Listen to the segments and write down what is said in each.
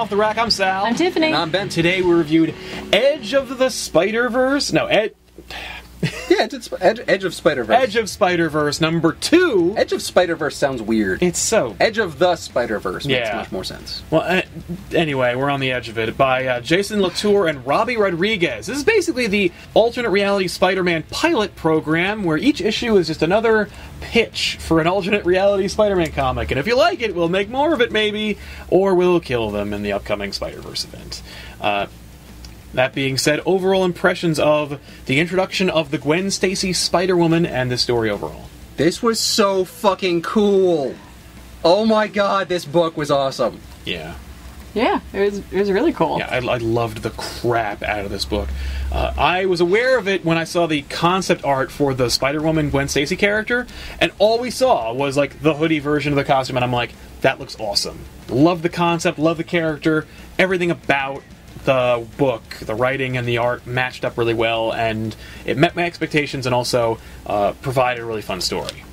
Off the Rack. I'm Sal. I'm Tiffany. And I'm Ben. Today we reviewed Edge of the Spider-Verse. No, Yeah, it's Edge of Spider-Verse. Edge of Spider-Verse number 2. Edge of Spider-Verse sounds weird. It's so... Edge of the Spider-Verse makes Yeah. much more sense. Well, anyway, we're on the edge of it. By Jason Latour and Robbie Rodriguez. This is basically the alternate reality Spider-Man pilot program, where each issue is just another pitch for an alternate reality Spider-Man comic. And if you like it, we'll make more of it, maybe, or we'll kill them in the upcoming Spider-Verse event. That being said, overall impressions of the introduction of the Gwen Stacy Spider-Woman and the story overall. This was so fucking cool. Oh my god, this book was awesome. Yeah. Yeah, it was really cool. Yeah, I loved the crap out of this book. I was aware of it when I saw the concept art for the Spider-Woman Gwen Stacy character, and all we saw was like the hoodie version of the costume, and I'm like, that looks awesome. Love the concept, love the character, everything about the book, the writing and the art matched up really well, and it met my expectations and also provided a really fun story.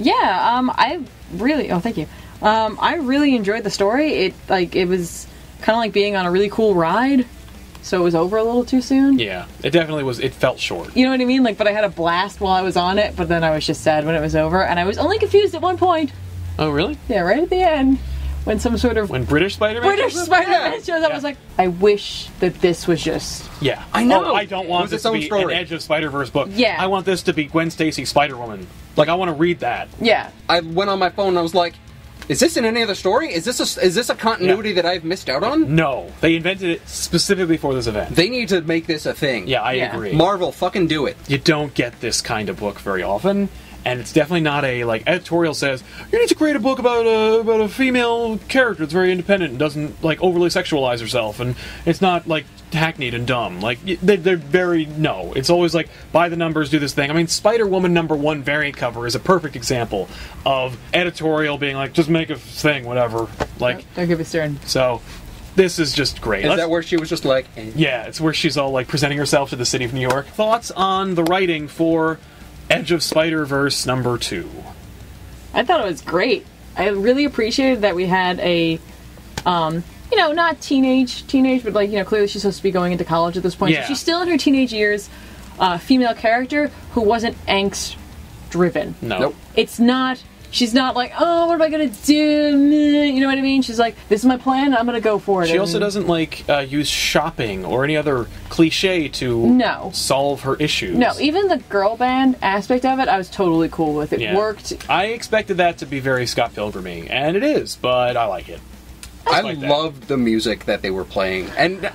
Yeah, I really... Oh, thank you. I really enjoyed the story. It was kind of like being on a really cool ride, so it was over a little too soon. Yeah, it definitely was. It felt short. You know what I mean? But I had a blast while I was on it, but then I was just sad when it was over, and I was only confused at one point. Oh, really? Yeah, right at the end. When some sort of... When British Spider-Man shows up, I was like, I wish that this was just... Yeah. I know. Oh, I don't want this to be an Edge of Spider-Verse book. Yeah. I want this to be Gwen Stacy Spider-Woman. Like, I want to read that. Yeah. I went on my phone and I was like, is this in any other story? Is this a continuity that I've missed out on? No. They invented it specifically for this event. They need to make this a thing. Yeah, I agree. Marvel, fucking do it. You don't get this kind of book very often. And it's definitely not a, like, editorial says, you need to create a book about a female character that's very independent and doesn't, like, overly sexualize herself, and it's not, like, hackneyed and dumb. Like, they're very, no. It's always like, by the numbers, do this thing. I mean, Spider-Woman #1 variant cover is a perfect example of editorial being like, just make a thing, whatever. Like, Don't give us turn. So, this is just great. Is that where she was just like... Eh. Yeah, it's where she's all, like, presenting herself to the city of New York. Thoughts on the writing for Edge of Spider-Verse #2. I thought it was great. I really appreciated that we had a, not teenage, but like, clearly she's supposed to be going into college at this point. Yeah. So she's still in her teenage years, female character who wasn't angst-driven. No. Nope. It's not... She's not like, oh, what am I gonna do? You know what I mean? She's like, this is my plan, I'm gonna go for it. She also doesn't, like, use shopping or any other cliche to solve her issues. No, even the girl band aspect of it, I was totally cool with. It worked. I expected that to be very Scott Pilgrim-y, and it is, but I like it. I loved the music that they were playing. And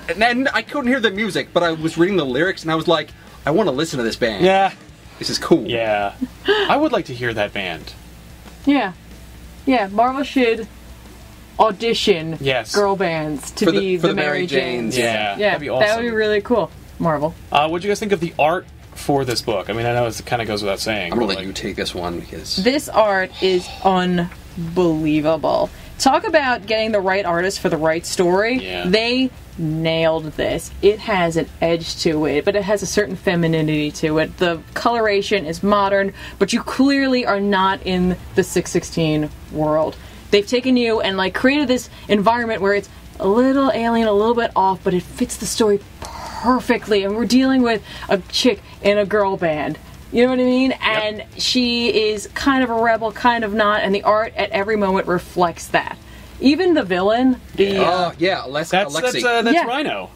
I couldn't hear the music, but I was reading the lyrics and I was like, I want to listen to this band. Yeah. This is cool. Yeah. I would like to hear that band. Yeah. Yeah, Marvel should audition girl bands to be the Mary Janes. Yeah, that'd be awesome. That would be really cool. Marvel. What do you guys think of the art for this book? I mean, I know it kind of goes without saying. I'm going to let you take this one because... This art is unbelievable. Talk about getting the right artist for the right story. Yeah. They nailed this. It has an edge to it, but it has a certain femininity to it. The coloration is modern, but you clearly are not in the 616 world. They've taken you and like created this environment where it's a little alien, a little bit off, but it fits the story perfectly. And we're dealing with a chick in a girl band. You know what I mean? Yep. And she is kind of a rebel, kind of not, and the art at every moment reflects that. Even the villain, That's Yeah. Rhino.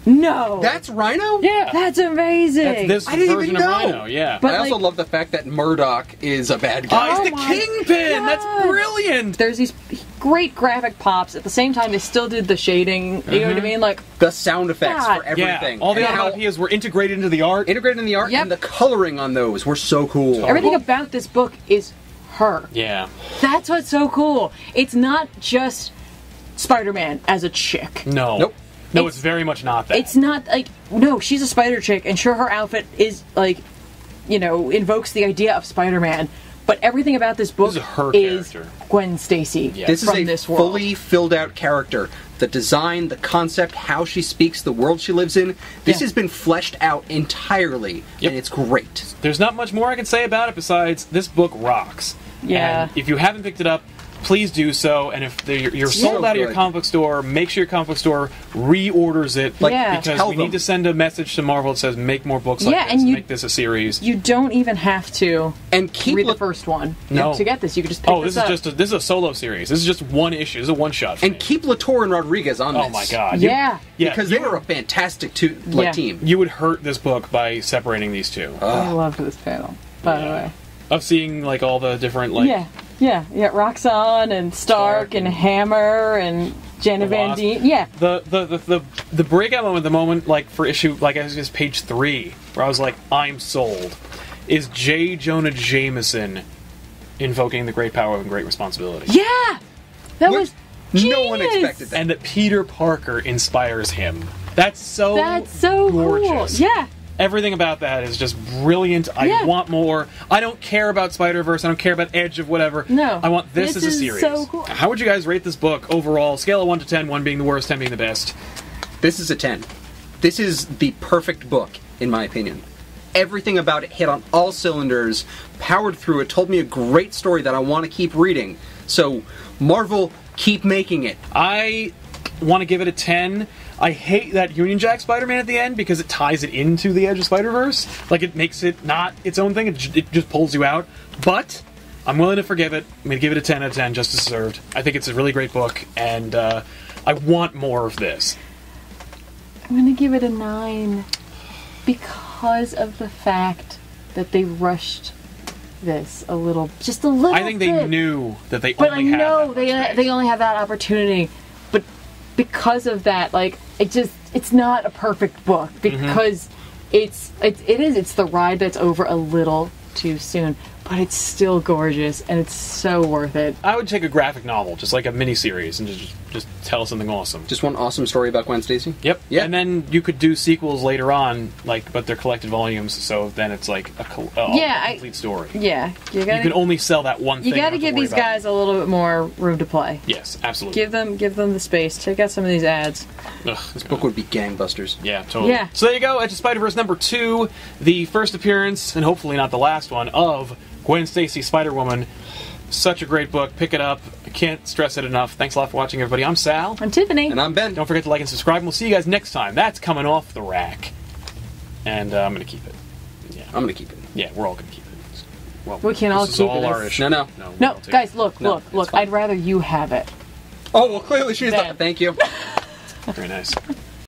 No. That's Rhino? Yeah. That's amazing. That's this I didn't version even of know. Rhino, yeah. But I also like- love the fact that Murdoch is a bad guy. Oh, he's the my Kingpin! God. That's brilliant! There's these great graphic pops. At the same time, they still did the shading. You know what I mean? Like, The sound effects God. for everything. Yeah, all the And how onomatopoeias were integrated into the art. integrated in the art Yep. and the coloring on those were so cool. everything about this book is her. Yeah. That's what's so cool. It's not just Spider-Man as a chick. No. Nope. No, it's very much not that. It's not like, no, she's a spider chick, and sure, her outfit is like, invokes the idea of Spider-Man. But everything about this book This is her is character. Gwen Stacy. Yeah. This is from a this world. fully filled out character. The design, the concept, how she speaks, the world she lives in, this Yeah. has been fleshed out entirely, Yep. and it's great. There's not much more I can say about it besides this book rocks. Yeah. And if you haven't picked it up, please do so. And if you're sold out of your good. comic book store, make sure your comic book store reorders it. Yeah. Because Tell we them. need to send a message to Marvel that says, make more books like Yeah, this. and you- Make this a series. You don't even have to And keep read the look- first one No. to get this. You could just pick Oh, this this is up. this is a solo series. This is just one issue. This is a one shot. and keep Latour and Rodriguez on this. Oh my god. Yeah. Yeah. Because they were a fantastic Yeah. team. You would hurt this book by separating these two. I loved this panel, by the way. Of seeing like all the different like Yeah. Roxanne and Stark and Hammer and Jenna Van Wasp. Dien. Yeah. the breakout moment, the moment like for issue like I was page 3, where I was like, I'm sold, is J. Jonah Jameson invoking the great power and great responsibility. Yeah. That Which was no one genius. expected that. And that Peter Parker inspires him. That's so cool. gorgeous. Yeah. Everything about that is just brilliant. I Yeah. want more. I don't care about Spider-Verse. I don't care about Edge of whatever. No. I want this This as a is series. so cool. How would you guys rate this book overall? Scale of 1 to 10, 1 being the worst, 10 being the best. This is a 10. This is the perfect book, in my opinion. Everything about it hit on all cylinders, powered through it, told me a great story that I want to keep reading. So, Marvel, keep making it. I want to give it a 10. I hate that Union Jack Spider-Man at the end because it ties it into the Edge of Spider-Verse. Like, it makes it not its own thing. It just pulls you out. But I'm willing to forgive it. I'm going to give it a 10 out of 10, just as deserved. I think it's a really great book, and I want more of this. I'm going to give it a 9 because of the fact that they rushed this just a little I think they bit. knew that they But I only had know that much space. they only have that opportunity. But because of that, like, it's not a perfect book because it's the ride that's over a little too soon. But it's still gorgeous and it's so worth it. I would take a graphic novel, just like a mini-series, and just tell something awesome. Just one awesome story about Gwen Stacy? Yep. Yeah. And then you could do sequels later on, like, but they're collected volumes, so then it's like a complete story. Yeah, You can only sell that one thing. You got to give these guys a little bit more room to play. Yes, absolutely. Give them the space. Check out some of these ads. Ugh, This book would be gangbusters. yeah, totally. Yeah. So there you go. Edge of Spider-Verse number 2, the first appearance, and hopefully not the last one, of Gwen Stacy, Spider-Woman. Such a great book. Pick it up. I can't stress it enough. Thanks a lot for watching, everybody. I'm Sal. I'm Tiffany. And I'm Ben. Don't forget to like and subscribe, and we'll see you guys next time. That's coming off the rack. And I'm going to keep it. Yeah. I'm going to keep it. Yeah, we're all going to keep it. Well, We can all this is keep all it. our issue. No. we'll No, all take guys, it. look. it's fine. I'd rather you have it. Oh, well, clearly she's Ben. not. Thank you. Very nice.